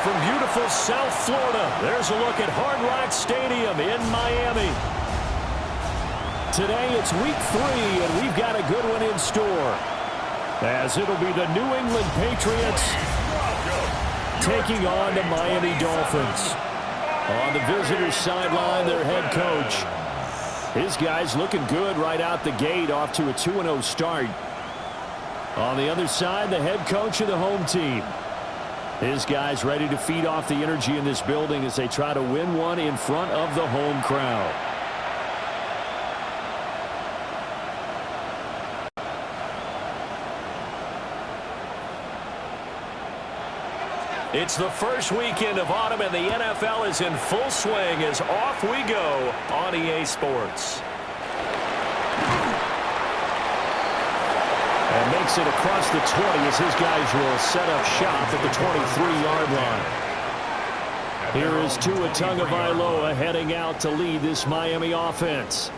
from beautiful South Florida, there's a look at Hard Rock Stadium in Miami. Today it's week 3, and we've got a good one in store, as it'll be the New England Patriots taking on the Miami Dolphins. On the visitors' sideline, their head coach. His guys looking good right out the gate, off to a 2-0 start. On the other side, the head coach of the home team. His guys ready to feed off the energy in this building as they try to win one in front of the home crowd. It's the first weekend of autumn, and the NFL is in full swing as off we go on EA Sports. And makes it across the 20 as his guys will set up shop at the 23-yard line. Here is Tua Tagovailoa heading out to lead this Miami offense.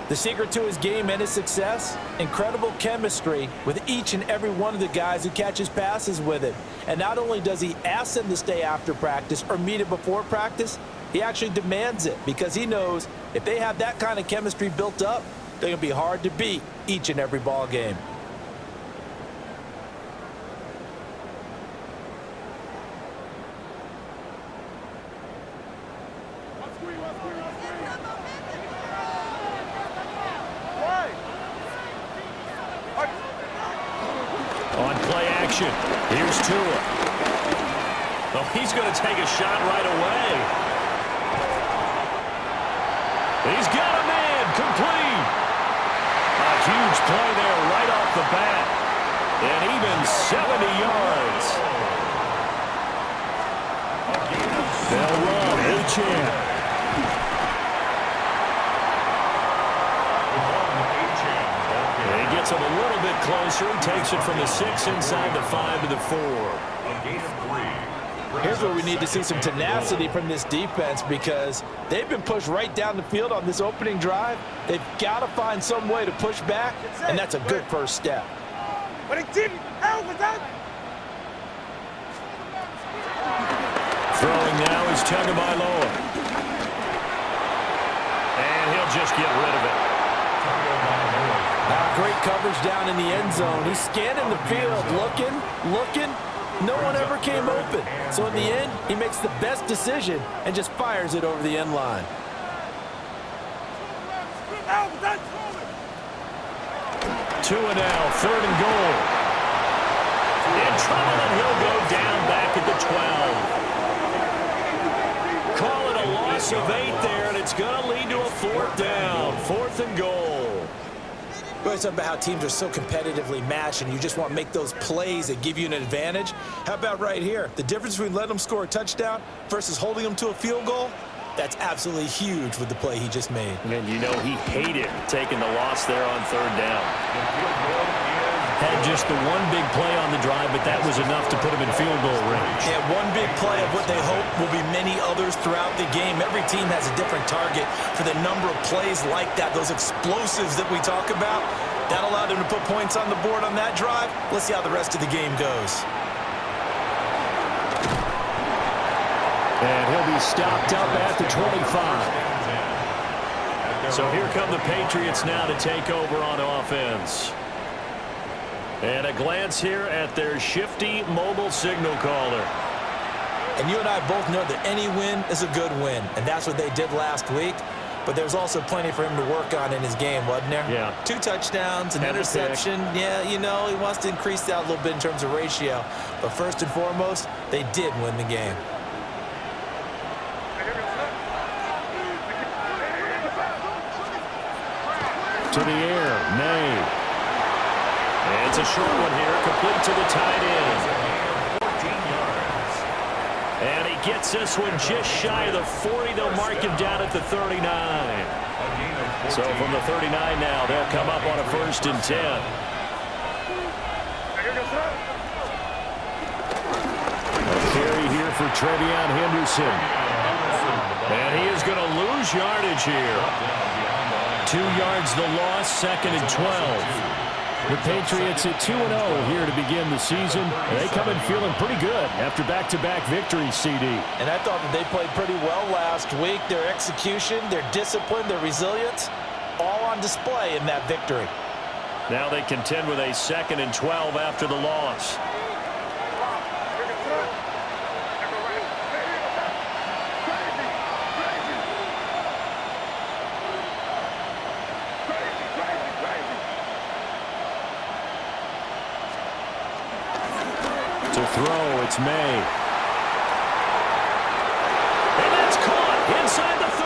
The secret to his game and his success, incredible chemistry with each and every one of the guys who catches passes with him. And not only does he ask them to stay after practice or meet it before practice, he actually demands it because he knows if they have that kind of chemistry built up, they're going to be hard to beat each and every ball game. Here's Tua. Oh, he's going to take a shot right away. He's got a man complete. A huge play there right off the bat. And even 70 yards. They'll run. Achane. He gets him a little bit closer. He takes it from the 6 inside the 5 to the 4. Here's where we need to see some tenacity from this defense because they've been pushed right down the field on this opening drive. They've got to find some way to push back, and that's a good first step. Throwing now is Tagovailoa. And he'll just get rid of it. Great coverage down in the end zone. He's scanning the field, looking. No one ever came open. So in the end, he makes the best decision and just fires it over the end line. Tua now, 3rd and goal. In trouble, and he'll go down back at the 12. Call it a loss of 8 there, and it's going to lead to a 4th down. 4th and goal. We always talk about how teams are so competitively matched and you just want to make those plays that give you an advantage. How about right here? The difference between letting them score a touchdown versus holding them to a field goal, that's absolutely huge with the play he just made. And you know he hated taking the loss there on 3rd down. Had just the one big play on the drive, but that was enough to put him in field goal range. Yeah, one big play of what they hope will be many others throughout the game. Every team has a different target for the number of plays like that, those explosives that we talk about. That allowed them to put points on the board on that drive. Let's see how the rest of the game goes. And he'll be stopped up at the 25. So here come the Patriots now to take over on offense. And a glance here at their shifty mobile signal caller. And you and I both know that any win is a good win, and that's what they did last week. But there's also plenty for him to work on in his game, wasn't there? Yeah. 2 touchdowns, an interception. Yeah, you know, he wants to increase that a little bit in terms of ratio. But first and foremost, they did win the game. To the air, May. And it's a short one here, complete to the tight end. 14 yards. And he gets this one just shy of the 40. They'll mark him down at the 39. So from the 39 now, they'll come up on a 1st and 10. A carry here for Trevion Henderson. And he is going to lose yardage here. 2 yards the loss, 2nd and 12. The Patriots at 2-0 here to begin the season. They come in feeling pretty good after back-to-back victories, CD. And I thought that they played pretty well last week. Their execution, their discipline, their resilience, all on display in that victory. Now they contend with a 2nd and 12 after the loss. To throw, it's May. And that's caught inside the 30.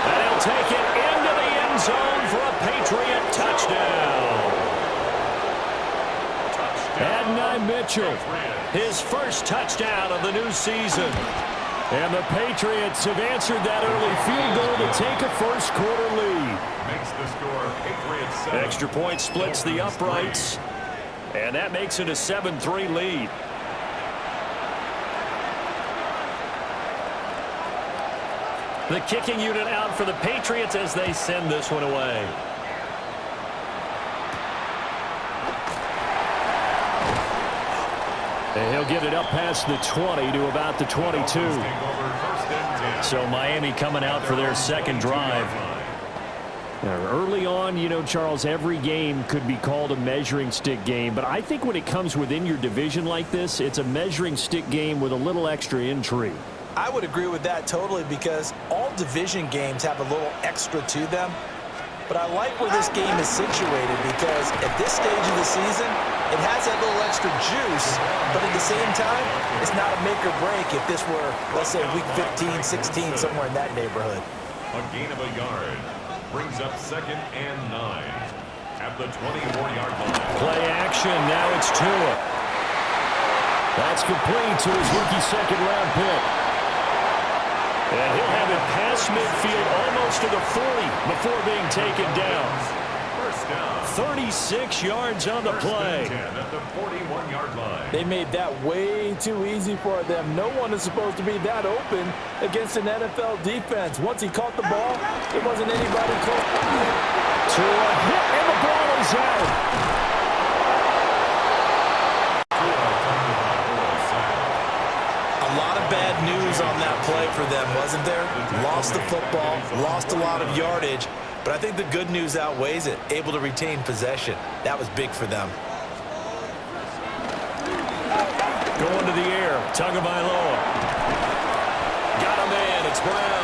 And he'll take it into the end zone for a Patriot touchdown. Adonai Mitchell, his first touchdown of the new season. And the Patriots have answered that early field goal to take a first-quarter lead. Makes the score Patriots 7. Extra point splits the uprights. And that makes it a 7-3 lead. The kicking unit out for the Patriots as they send this one away. And he'll get it up past the 20 to about the 22. So Miami coming out for their second drive. Early on, you know, Charles, every game could be called a measuring stick game. But I think when it comes within your division like this, it's a measuring stick game with a little extra intrigue. I would agree with that totally because all division games have a little extra to them. But I like where this game is situated because at this stage of the season, it has that little extra juice. But at the same time, it's not a make or break if this were, let's say, week 15, 16, somewhere in that neighborhood. A gain of a yard. Brings up 2nd and 9 at the 24-yard line. Play action. Now it's Tua. That's complete to his rookie second-round pick. And he'll have it past midfield almost to the 40 before being taken down. First down. 36 yards on the play. 10 at the 41-yard line. They made that way too easy for them. No one is supposed to be that open against an NFL defense. Once he caught the ball, it wasn't anybody close. To a hit, and the ball is out. A lot of bad news on that play for them, wasn't there? Lost the football, lost a lot of yardage. But I think the good news outweighs it. Able to retain possession. That was big for them. Going to the air. Tagovailoa. Got a man. It's Brown.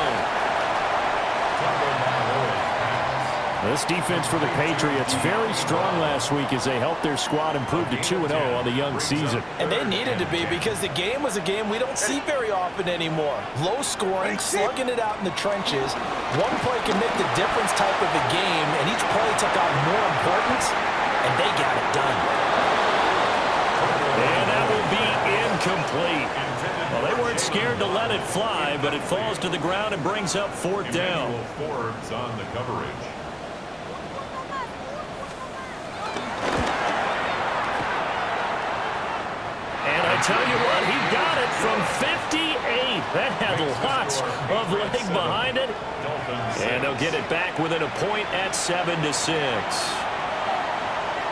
This defense for the Patriots very strong last week as they helped their squad improve to 2-0 on the young season. And they needed to be because the game was a game we don't see very often anymore. Low scoring, slugging it out in the trenches. One play can make the difference type of a game, and each play took on more importance, and they got it done. And that will be incomplete. Well, they weren't scared to let it fly, but it falls to the ground and brings up 4th down. Forbes on the coverage. And I tell you what, he got it from 58. That had lots of leg behind it. And they'll get it back within a point at 7-6.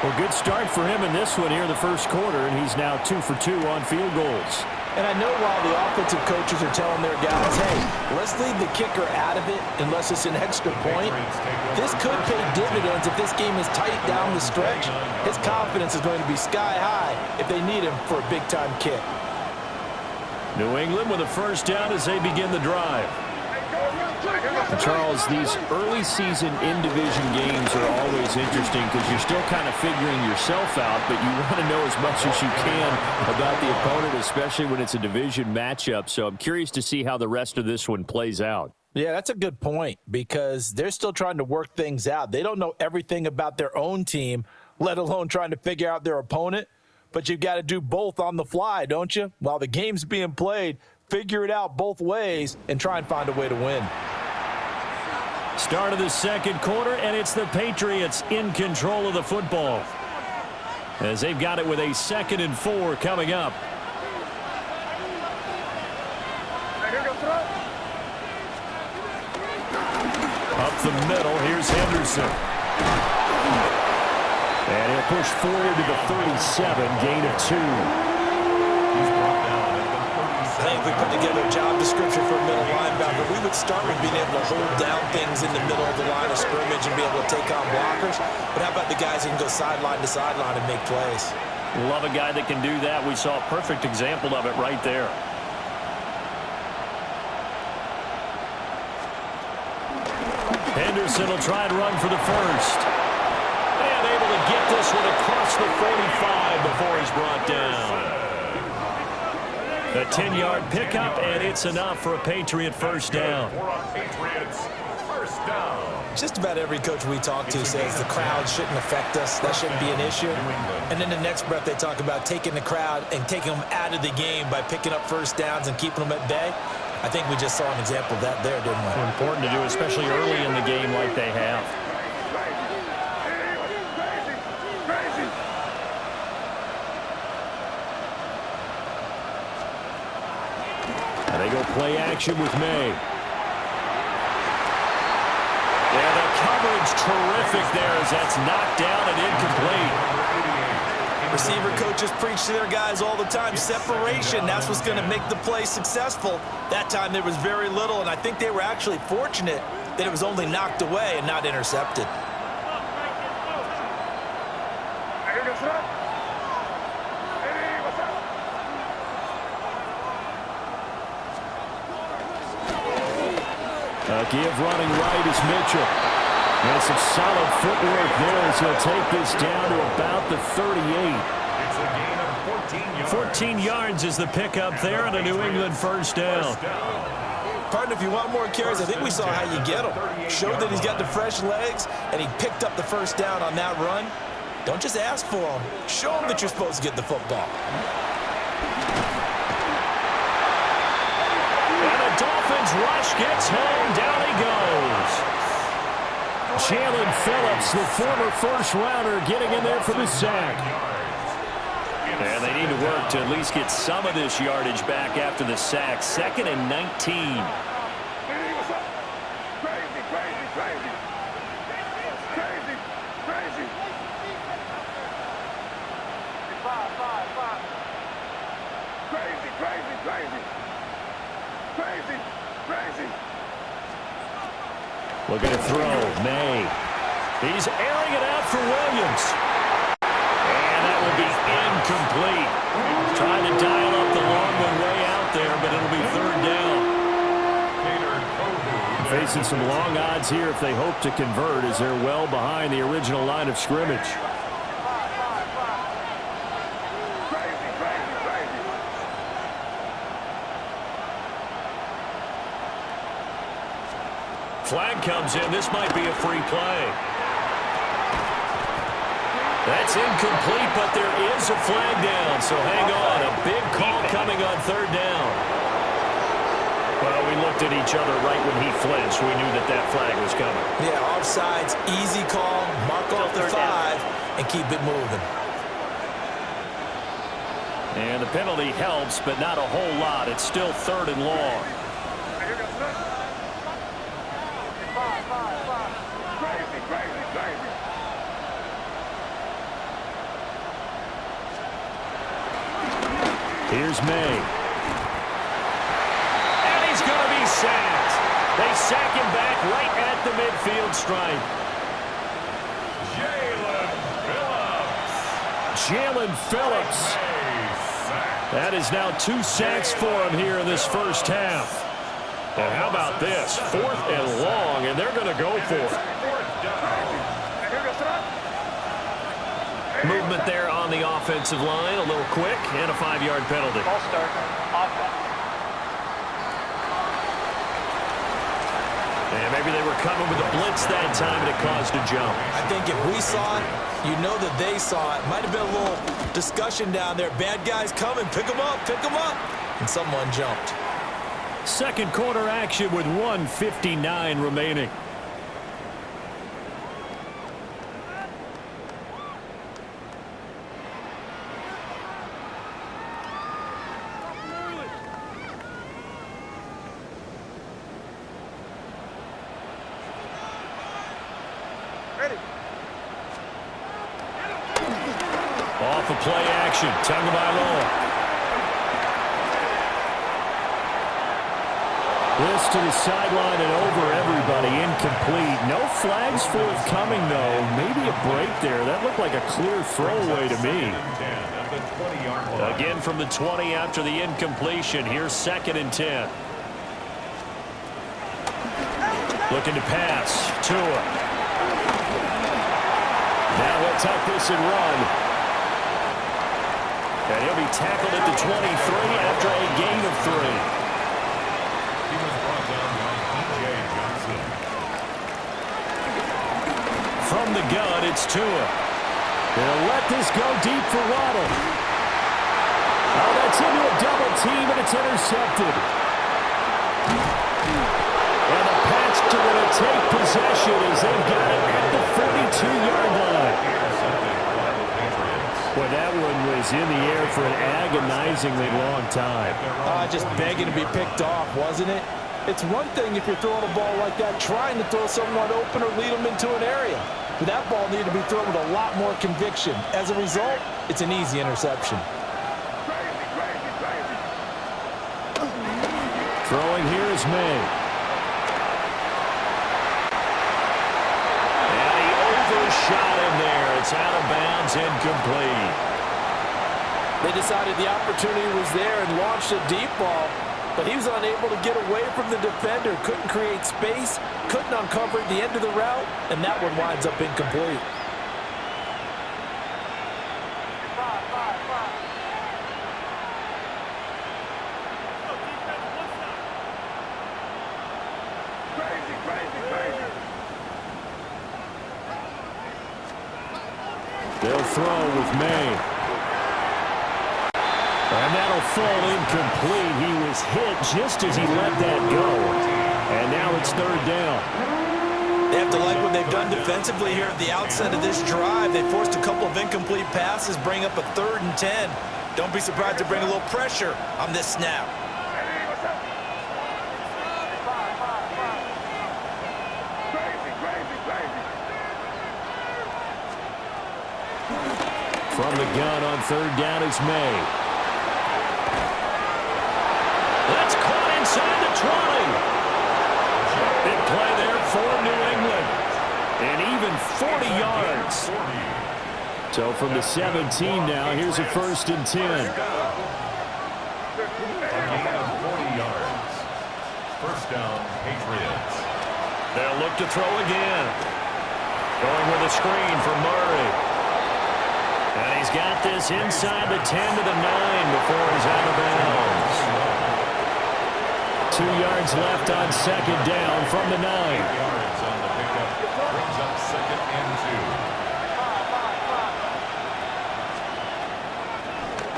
Well, good start for him in this one here in the first quarter, and he's now 2 for 2 on field goals. And I know while the offensive coaches are telling their guys, hey, let's leave the kicker out of it unless it's an extra point, this could pay dividends if this game is tight down the stretch. His confidence is going to be sky high if they need him for a big-time kick. New England with a first down as they begin the drive. And Charles, these early season in-division games are always interesting because you're still kind of figuring yourself out, but you want to know as much as you can about the opponent, especially when it's a division matchup. So I'm curious to see how the rest of this one plays out. Yeah, that's a good point because they're still trying to work things out. They don't know everything about their own team, let alone trying to figure out their opponent. But you've got to do both on the fly, don't you? While the game's being played, figure it out both ways and try and find a way to win. Start of the second quarter, and it's the Patriots in control of the football as they've got it with a 2nd and 4 coming up. Up the middle, here's Henderson. And he'll push forward to the 37, gain of 2. He's brought down at the 37. I think if we put together a job description for a middle linebacker, we would start with being able to hold down things in the middle of the line of scrimmage and be able to take on blockers. But how about the guys who can go sideline to sideline and make plays? Love a guy that can do that. We saw a perfect example of it right there. Henderson will try and run for the first. And able to get this one across the 45 before he's brought down. A 10-yard pickup, and it's enough for a Patriot first down. For a Patriots first down. Just about every coach we talk to says the crowd shouldn't affect us. That shouldn't be an issue. And then the next breath they talk about taking the crowd and taking them out of the game by picking up first downs and keeping them at bay. I think we just saw an example of that there, didn't we? Important to do, especially early in the game like they have. And they go play action with May. Yeah, the coverage terrific there as that's knocked down and incomplete. Receiver coaches preach to their guys all the time. Separation, that's what's going to make the play successful. That time there was very little, and I think they were actually fortunate that it was only knocked away and not intercepted. Give running right is Mitchell. And some solid footwork there as he'll take this down to about the 38. It's a gain of 14 yards. 14 yards is the pickup there and a New England first down. Partner, if you want more carries, I think we saw how you get him. Showed that he's got the fresh legs, and he picked up the first down on that run. Don't just ask for him. Show him that you're supposed to get the football. And the Dolphins rush gets home. Down he goes. Jalen Phillips, the former first-rounder, getting in there for the sack. And they need to work to at least get some of this yardage back after the sack. 2nd and 19. Looking to throw, May. He's airing it out for Williams. And that will be incomplete. Trying to dial up the long one way out there, but it'll be 3rd down. Facing some long odds here if they hope to convert as they're well behind the original line of scrimmage. Flag comes in. This might be a free play. That's incomplete, but there is a flag down, so hang on. A big call coming on 3rd down. Well, we looked at each other right when he flinched. We knew that that flag was coming. Yeah, offsides, easy call, mark off the 5, and keep it moving. And the penalty helps, but not a whole lot. It's still 3rd and long. Here's May. And he's going to be sacked. They sack him back right at the midfield stripe. Jalen Phillips. That is now 2 sacks for him here in this first half. And how about this? 4th and long, and they're going to go for it. Movement there on the offensive line, a little quick, and a 5-yard penalty. Ball start, offense. And maybe they were coming with a blitz that time, and it caused a jump. I think if we saw it, you know that they saw it. Might have been a little discussion down there. Bad guys coming, pick them up, and someone jumped. Second quarter action with 1:59 remaining. play action. Tagovailoa. This to the sideline and over everybody. Incomplete. No flags forthcoming, though. Maybe a break there. That looked like a clear throwaway to me. Again from the 20 after the incompletion. Here's 2nd and 10. Looking to pass. Tua. Now he'll tuck this and run. And he'll be tackled at the 23 after a gain of 3. From the gun, it's Tua. They'll let this go deep for Waddle. Oh, that's into a double team, and it's intercepted. And the Pats are going to take possession as they've got it at the 42-yard line. Boy, that one was in the air for an agonizingly long time. Just begging to be picked off, wasn't it? It's one thing if you're throwing a ball like that, trying to throw someone open or lead them into an area. But that ball needed to be thrown with a lot more conviction. As a result, it's an easy interception. Throwing here is May. And he overshot him there. It's out of bounds, incomplete. They decided the opportunity was there and launched a deep ball. But he was unable to get away from the defender, couldn't create space, couldn't uncover the end of the route, and that one winds up incomplete. They'll throw with May. And that'll fall incomplete. He was hit just as he let that go. And now it's 3rd down. They have to like what they've done defensively here at the outset of this drive. They forced a couple of incomplete passes, bring up a 3rd and 10. Don't be surprised to bring a little pressure on this snap. From the gun on 3rd down, it's May. That's caught inside the 20. Big play there for New England. And even 40 yards. So from the 17 now, here's a 1st and 10. A gain of 40 yards. 1st down, Patriots. They'll look to throw again. Going with a screen for Murray. And he's got this inside the 10 to the 9 before he's out of bounds. 2 yards left on 2nd down from the 9. 8 yards on the pickup. Brings up 2nd and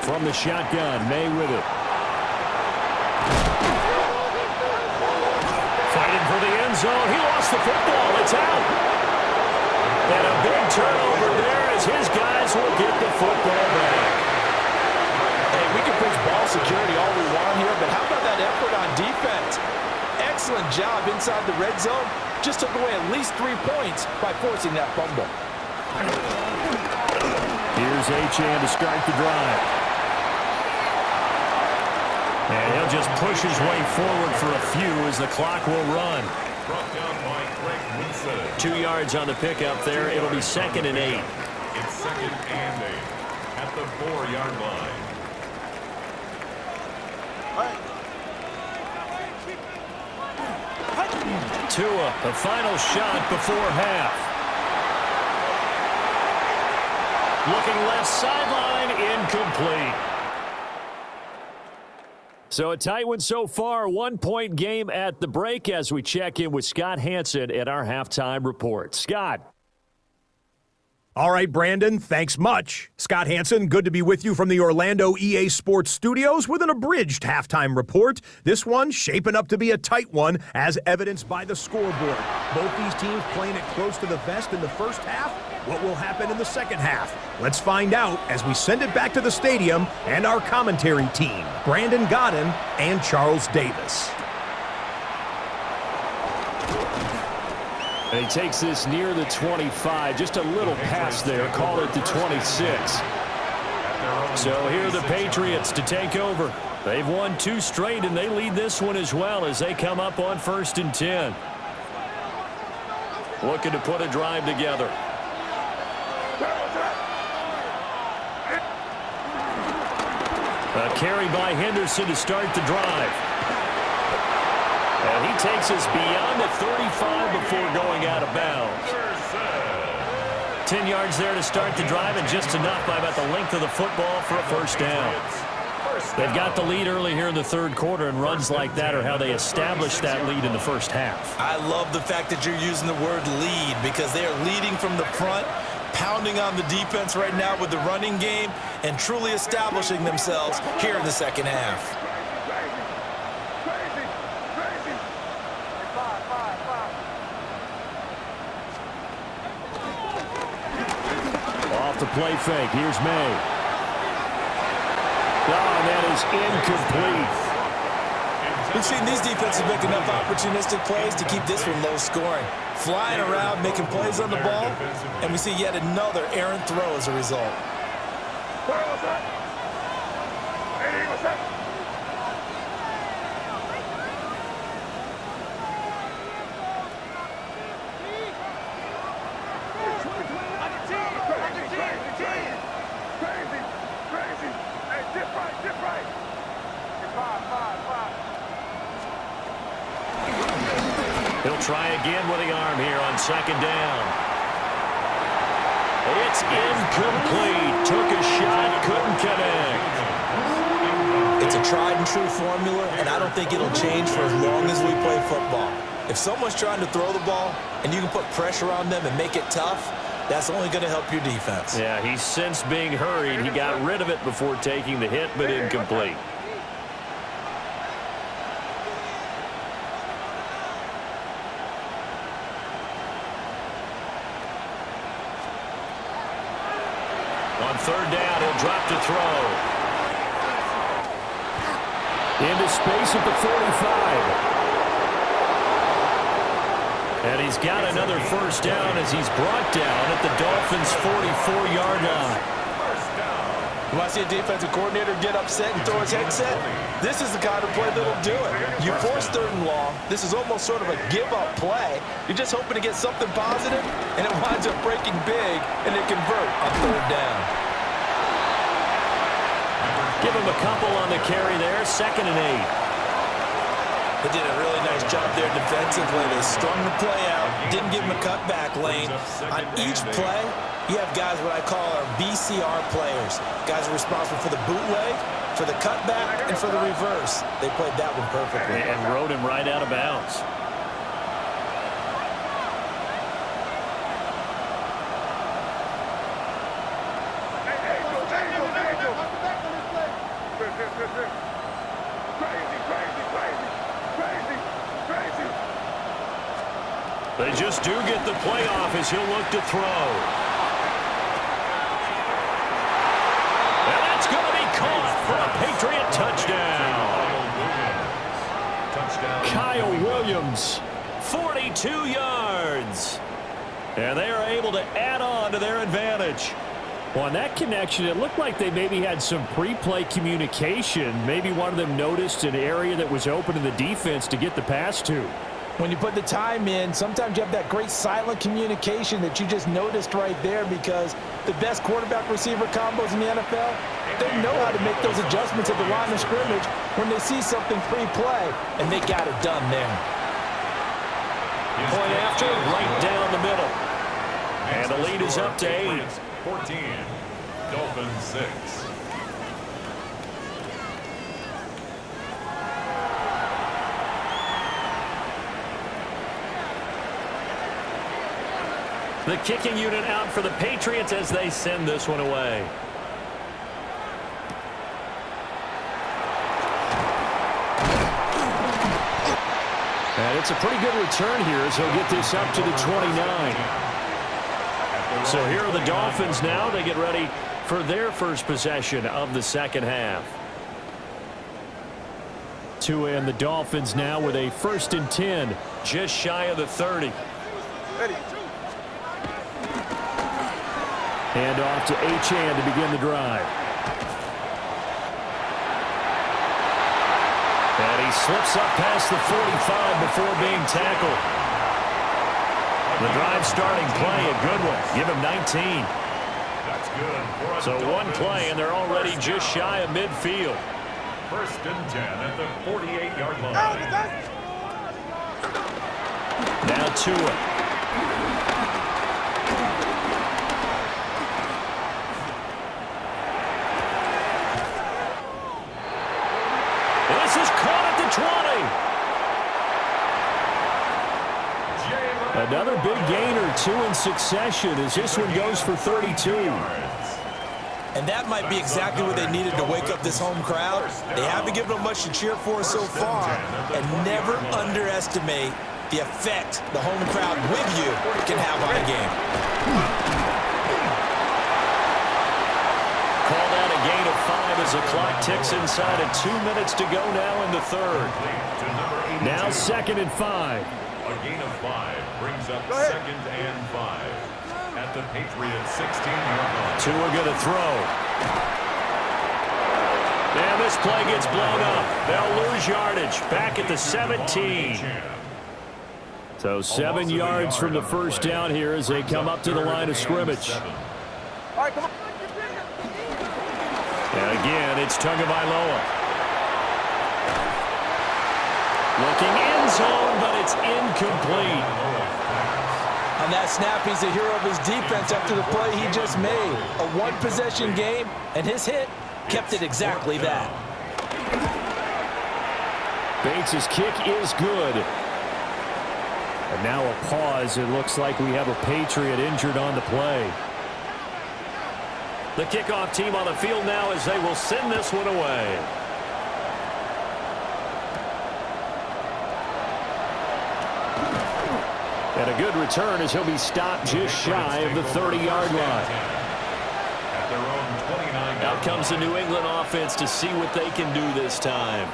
2. From the shotgun, May with it. Fighting for the end zone. He lost the football. It's out. And a big turnover there as his guys will get the football back. Hey, we can push ball security all we want here, but how about that effort on defense? Excellent job inside the red zone. Just took away at least 3 points by forcing that fumble. Here's Achane to start the drive. And he'll just push his way forward for a few as the clock will run. Brought down by Greg Wilson. 2 yards on the pickup there. It'll be 2nd and 8. It's 2nd and 8 at the 4-yard line. Tua, the final shot before half. Looking left sideline, incomplete. So a tight one so far, 1-point game at the break as we check in with Scott Hanson at our halftime report. Scott. All right, Brandon, thanks much. Scott Hanson, good to be with you from the Orlando EA Sports Studios with an abridged halftime report. This one shaping up to be a tight one, as evidenced by the scoreboard. Both these teams playing it close to the vest in the first half. What will happen in the second half? Let's find out as we send it back to the stadium and our commentary team, Brandon Godden and Charles Davis. And he takes this near the 25. Just a little pass there. Call it the 26. So here are the Patriots to take over. They've won 2 straight, and they lead this one as well as they come up on 1st and 10. Looking to put a drive together. A carry by Henderson to start the drive. And he takes us beyond the 35 before going out of bounds. 10 yards there to start the drive, and just enough by about the length of the football for a first down. They've got the lead early here in the 3rd quarter, and runs like that are how they establish that lead in the first half. I love the fact that you're using the word lead because they are leading from the front, pounding on the defense right now with the running game, and truly establishing themselves here in the 2nd half. Off the play fake, here's May. Oh, that is incomplete. We've seen these defenses make enough opportunistic plays to keep this one low scoring. Flying around, making plays on the ball, and we see yet another errant throw as a result. He'll try again with the arm here on 2nd down. It's incomplete. Took a shot, couldn't connect. It's a tried and true formula, and I don't think it'll change for as long as we play football. If someone's trying to throw the ball and you can put pressure on them and make it tough, that's only going to help your defense. Yeah, he's since being hurried. He got rid of it before taking the hit, but incomplete. On 3rd down, he'll drop to throw. Into space at the 45. And he's got another first down as he's brought down at the Dolphins' 44-yard line. You want to see a defensive coordinator get upset and throw his headset? This is the kind of play that'll do it. You force 3rd and long. This is almost sort of a give-up play. You're just hoping to get something positive, and it winds up breaking big, and they convert on 3rd down. Give him a couple on the carry there, 2nd and 8. They did a really nice job there defensively. They strung the play out, didn't give him a cutback lane. On each play, you have guys what I call our BCR players. Guys are responsible for the bootleg, for the cutback, and for the reverse. They played that one perfectly. And rode him right out of bounds. They just do get the play off as he'll look to throw. And that's going to be caught for a Patriot touchdown. Kyle Williams, 42 yards. And they are able to add on to their advantage. Well, on that connection, it looked like they maybe had some pre-play communication. Maybe one of them noticed an area that was open in the defense to get the pass to. When you put the time in, sometimes you have that great silent communication that you just noticed right there because the best quarterback-receiver combos in the NFL, they know how to make those adjustments at the line of scrimmage when they see something pre-play, and they got it done there. Point after, right down the middle. And the lead is up to 8. 14, Dolphins 6. The kicking unit out for the Patriots as they send this one away. And it's a pretty good return here as he'll get this up to the 29. So here are the Dolphins now. They get ready for their first possession of the 2nd half. And the Dolphins now with a 1st and 10, just shy of the 30. And off to Achane to begin the drive. slips up past the 45 before being tackled. The drive starting play, a good one. Give him 19. That's good. So one play, and they're already just shy of midfield. 1st and 10 at the 48-yard line. Now Tua. This is caught at the 20. Another big gain or two in succession as this one goes for 32. And that might be exactly what they needed to wake up this home crowd. They haven't given them much to cheer for so far. And never underestimate the effect the home crowd with you can have on a game. Call that a gain of 5 as the clock ticks inside of 2 minutes to go now in the third. Now 2nd and 5. A gain of 5 brings up 2nd and 5 at the Patriots 16-yard line. Tua going to throw. And this play gets blown up. They'll lose yardage back at the 17. So 7 yards from the first down here as they come up to the line of scrimmage. And again, it's Tagovailoa. Looking end zone, but it's incomplete. On that snap, he's a hero of his defense after the play he just made. A one-possession game, and his hit kept it exactly that. Bates' kick is good. And now a pause. It looks like we have a Patriot injured on the play. The kickoff team on the field now as they will send this one away. And a good return as he'll be stopped just shy of the 30-yard line. Out comes the New England offense to see what they can do this time.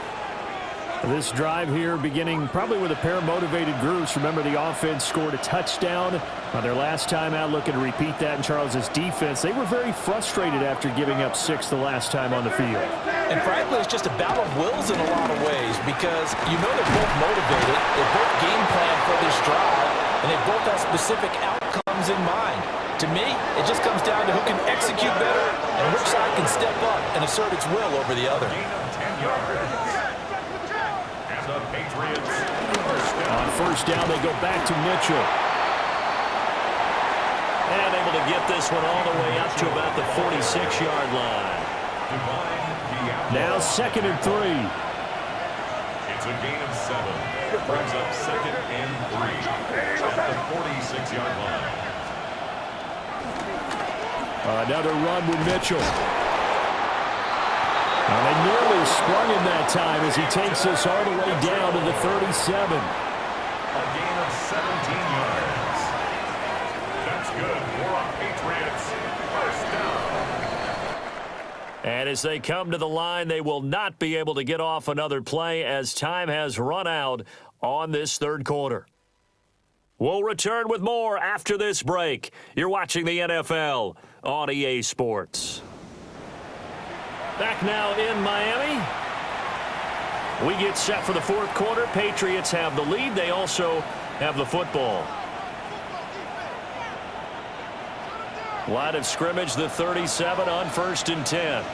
This drive here beginning probably with a pair of motivated groups. Remember, the offense scored a touchdown on their last time out, looking to repeat that in Charles's defense. They were very frustrated after giving up 6 the last time on the field. And frankly, it's just a battle of wills in a lot of ways because you know they're both motivated. They both game plan for this drive, and they both have specific outcomes in mind. To me, it just comes down to who can execute better and which side can step up and assert its will over the other. On first down, they go back to Mitchell. And able to get this one all the way up to about the 46-yard line. Now 2nd and 3. It's a gain of 7. It brings up 2nd and 3 at the 46-yard line. Another run with Mitchell. And they nearly sprung him that time as he takes this all the way down to the 37. A gain of 17 yards. That's good for our Patriots. First down. And as they come to the line, they will not be able to get off another play as time has run out on this third quarter. We'll return with more after this break. You're watching the NFL on EA Sports. Back now in Miami. We get set for the fourth quarter. Patriots have the lead. They also have the football. Line of scrimmage, the 37 on 1st and 10.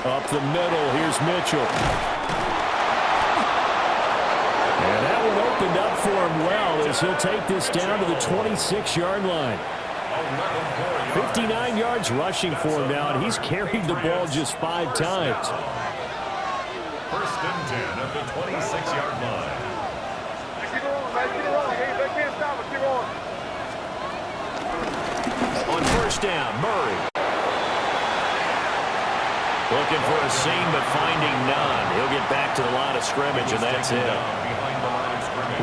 Up the middle, here's Mitchell. And that one opened up for him well as he'll take this down to the 26-yard line. 59 yards rushing for him now, and he's carried the ball just 5 times. 1st and 10 at the 26-yard line. On first down, Murray. Looking for a seam, but finding none. He'll get back to the line of scrimmage, and that's it.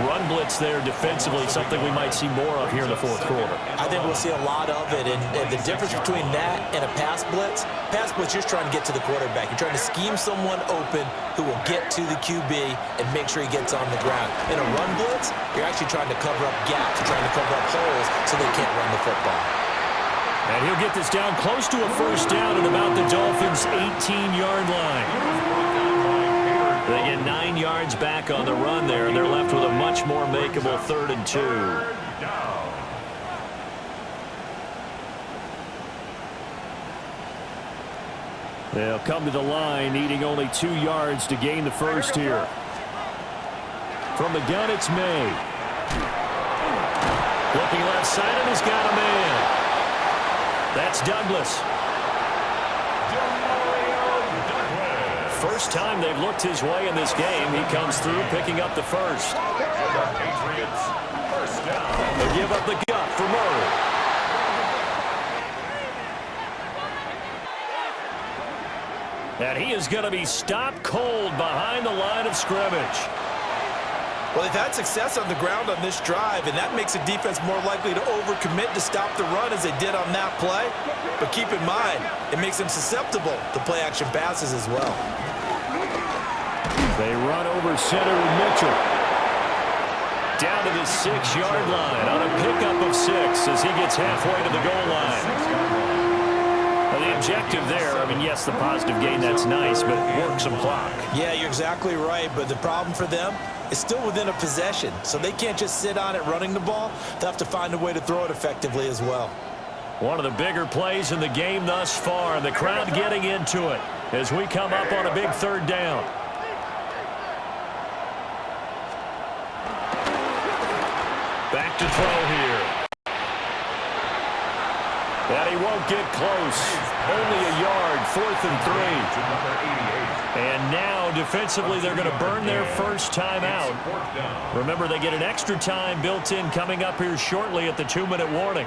Run blitz there defensively, something we might see more of here in the fourth quarter. I think we'll see a lot of it, and the difference between that and a pass blitz, you're just trying to get to the quarterback. You're trying to scheme someone open who will get to the QB and make sure he gets on the ground. In a run blitz, you're actually trying to cover up gaps, trying to cover up holes so they can't run the football. And he'll get this down close to a first down at about the Dolphins' 18-yard line. They get 9 yards back on the run there, and they're left with a much more makeable 3rd and 2. They'll come to the line, needing only 2 yards to gain the first here. From the gun, it's May. Looking left side, and he's got a man. That's Douglas. First time they've looked his way in this game. He comes through, picking up the first. Patriots, first down. They give up the gut for Murray. And he is going to be stopped cold behind the line of scrimmage. Well, they've had success on the ground on this drive, and that makes the defense more likely to overcommit to stop the run as they did on that play. But keep in mind, it makes them susceptible to play-action passes as well. They run over center with Mitchell. Down to the 6-yard line on a pickup of 6 as he gets halfway to the goal line. The objective there, I mean, yes, the positive gain, that's nice, but work some clock. Yeah, you're exactly right, but the problem for them is still within a possession, so they can't just sit on it running the ball. They'll have to find a way to throw it effectively as well. One of the bigger plays in the game thus far, and the crowd getting into it as we come up on a big 3rd down. Back to throw here. And he won't get close. Only a yard, 4th and 3. And now, defensively, they're going to burn their first time out. Remember, they get an extra time built in coming up here shortly at the 2-minute warning.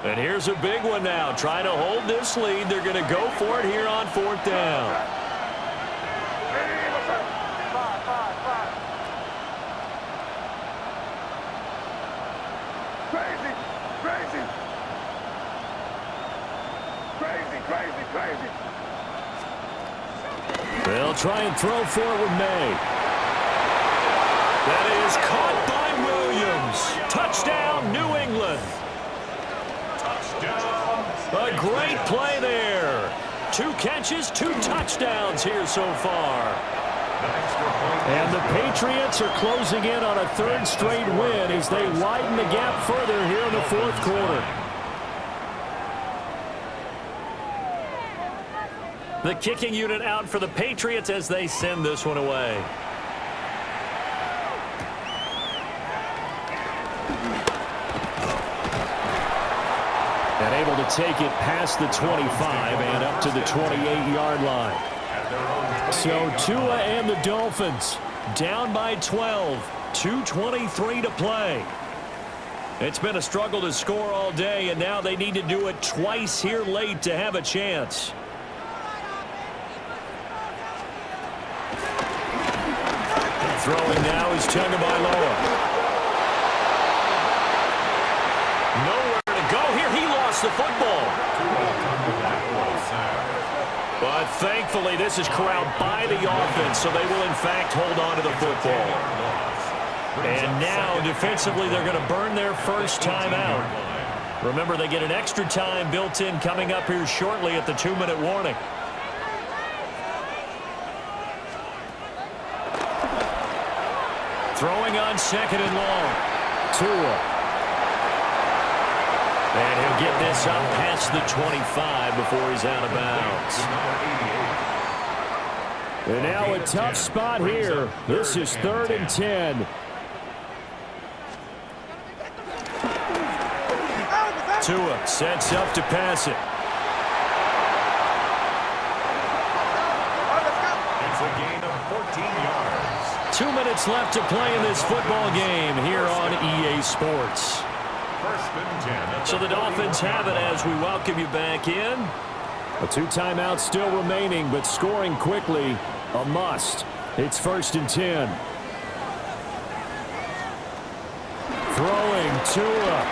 And here's a big one now. Trying to hold this lead. They're going to go for it here on 4th down. They'll try and throw for it with May. That is caught by Williams. Touchdown, New England. A great play there. 2 catches, 2 touchdowns here so far. And the Patriots are closing in on a 3rd straight win as they widen the gap further here in the 4th quarter. The kicking unit out for the Patriots as they send this one away. And able to take it past the 25 and up to the 28-yard line. So Tua and the Dolphins down by 12, 2:23 to play. It's been a struggle to score all day, and now they need to do it twice here late to have a chance. Throwing now is Tagovailoa. Nowhere to go here. He lost the football. But thankfully, this is corralled by the offense, so they will, in fact, hold on to the football. And now, defensively, they're going to burn their first time out. Remember, they get an extra time built in coming up here shortly at the 2-minute warning. Throwing on 2nd and long. Tua. And he'll get this up past the 25 before he's out of bounds. And now a tough spot here. This is 3rd and 10. Tua sets up to pass it. It's a gain of 14 yards. 2 minutes left to play in this football game here on EA Sports. First and 10. So the Dolphins have it as we welcome you back in. A 2 timeouts still remaining, but scoring quickly, a must. It's 1st and 10. Throwing Tua.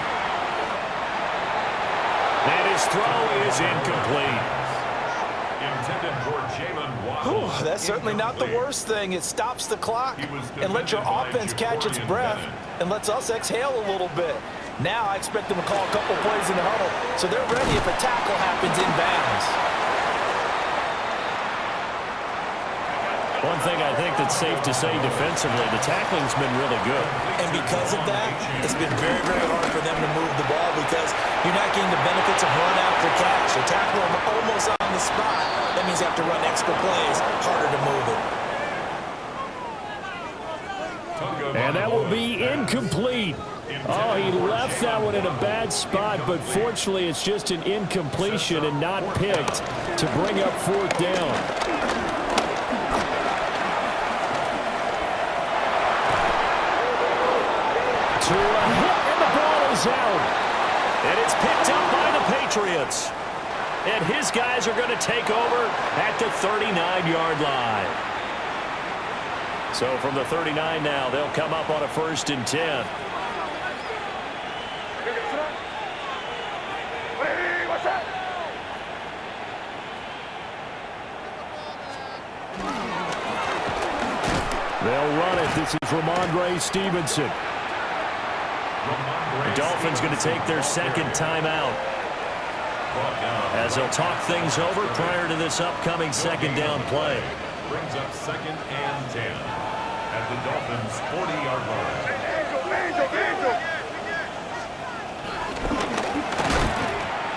And his throw is incomplete. Intended for Jalen Waddle. That's certainly not the worst thing. It stops the clock and lets your offense catch its breath and lets us exhale a little bit. Now I expect them to call a couple plays in the huddle so they're ready if a tackle happens inbounds. One thing I think that's safe to say defensively, the tackling's been really good. And because of that, it's been very, very hard for them to move the ball because you're not getting the benefits of run after catch. You're tackling them almost on the spot. That means you have to run extra plays, harder to move it. And that will be incomplete. Oh, he left that one in a bad spot, but fortunately it's just an incompletion and not picked to bring up fourth down. To a hit, and the ball is out. And it's picked up by the Patriots. And his guys are going to take over at the 39-yard line. So from the 39 now, they'll come up on a 1st and 10. They'll run it. This is Ramondre Stevenson. The Dolphins going to take their second timeout as they'll talk things over prior to this upcoming second down play. Brings up 2nd and 10 at the Dolphins' 40-yard line.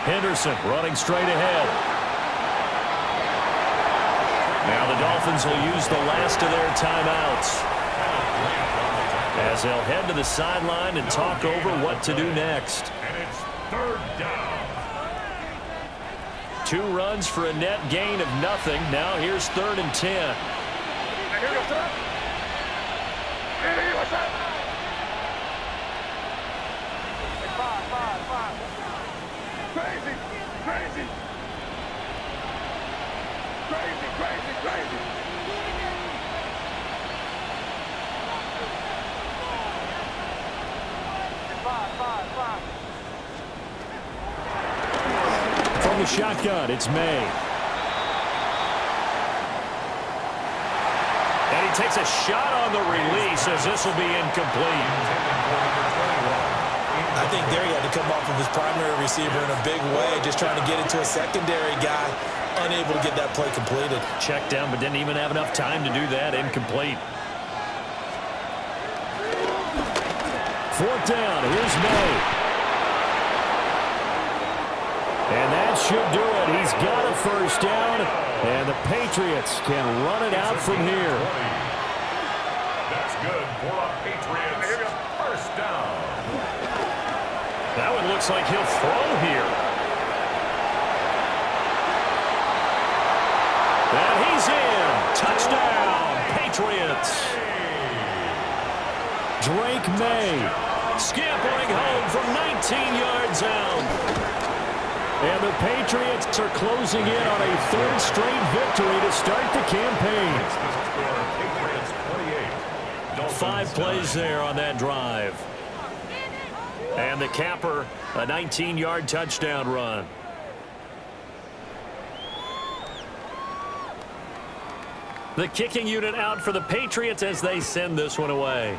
Henderson running straight ahead. Now the Dolphins will use the last of their timeouts as they'll head to the sideline and talk over what to do next. And it's 3rd down. 2 runs for a net gain of nothing. Now here's 3rd and 10. From the shotgun, it's May. And he takes a shot on the release as this will be incomplete. I think there he had to come off of his primary receiver in a big way, just trying to get it to a secondary guy, unable to get that play completed. Checked down, but didn't even have enough time to do that. Incomplete. 4th down. Here's May. And that should do it. He's got a 1st down, and the Patriots can run it out from here. That's good for a Patriots 1st down. That one looks like he'll throw here. And he's in. Touchdown, Patriots. Drake May scampering home from 19 yards out. And the Patriots are closing in on a 3rd straight victory to start the campaign. 5 plays there on that drive. And the capper, a 19-yard touchdown run. The kicking unit out for the Patriots as they send this one away.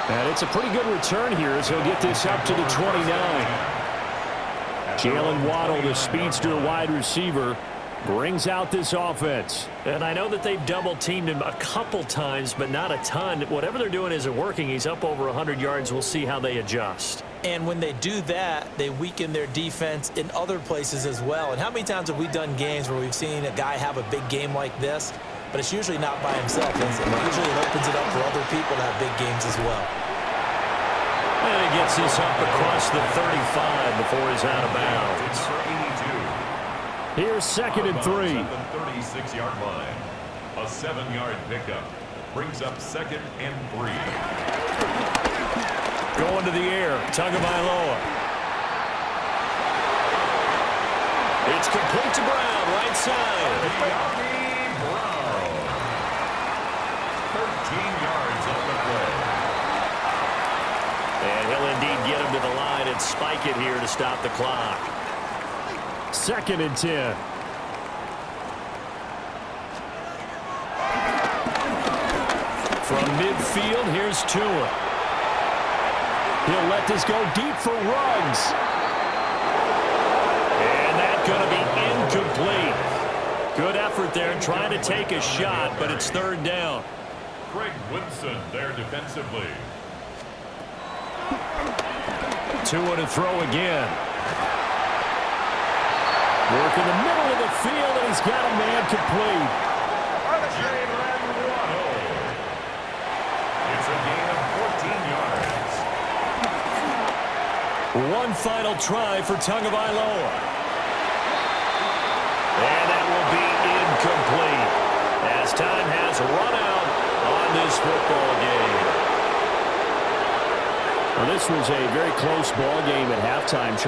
And it's a pretty good return here as he'll get this up to the 29. Jalen Waddle, the speedster wide receiver, brings out this offense. And I know that they've double-teamed him a couple times, but not a ton. Whatever they're doing isn't working. He's up over 100 yards. We'll see how they adjust. And when they do that, they weaken their defense in other places as well. And how many times have we done games where we've seen a guy have a big game like this, but it's usually not by himself, is it? Usually it opens it up for other people to have big games as well. And he gets this up across the 35 before he's out of bounds. Here's 2nd and 3. At the 36-yard line. A 7-yard pickup brings up 2nd and 3. Going to the air, Tagovailoa. It's complete to Brown, right side. Brown. 13 yards on the play. And he'll indeed get him to the line and spike it here to stop the clock. 2nd and 10. From midfield, here's Tua. He'll let this go deep for Ruggs. And that's going to be incomplete. Good effort there trying to take a shot, but it's 3rd down. Craig Winston there defensively. Tua to throw again. Work in the middle of the field, and he's got a man complete. It's a gain of 14 yards. One final try for Tagovailoa. And that will be incomplete as time has run out on this football game. Well, this was a very close ball game at halftime, Charlie.